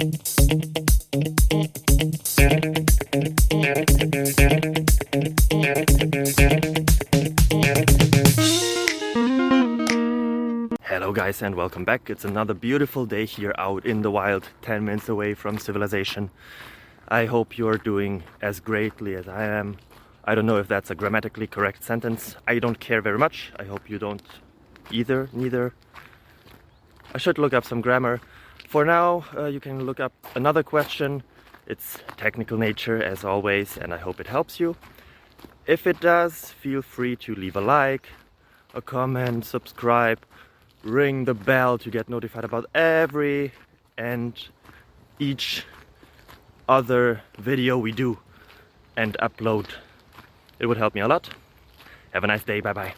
Hello guys and welcome back. It's another beautiful day here out in the wild, 10 minutes away from civilization. I hope you're doing as greatly as I am. I don't know if that's a grammatically correct sentence. I don't care very much. I hope you don't neither. I should look up some grammar. For now, you can look up another question. It's technical nature as always, and I hope it helps you. If it does, feel free to leave a like, a comment, subscribe, ring the bell to get notified about every and each other video we do and upload. It would help me a lot. Have a nice day. Bye bye.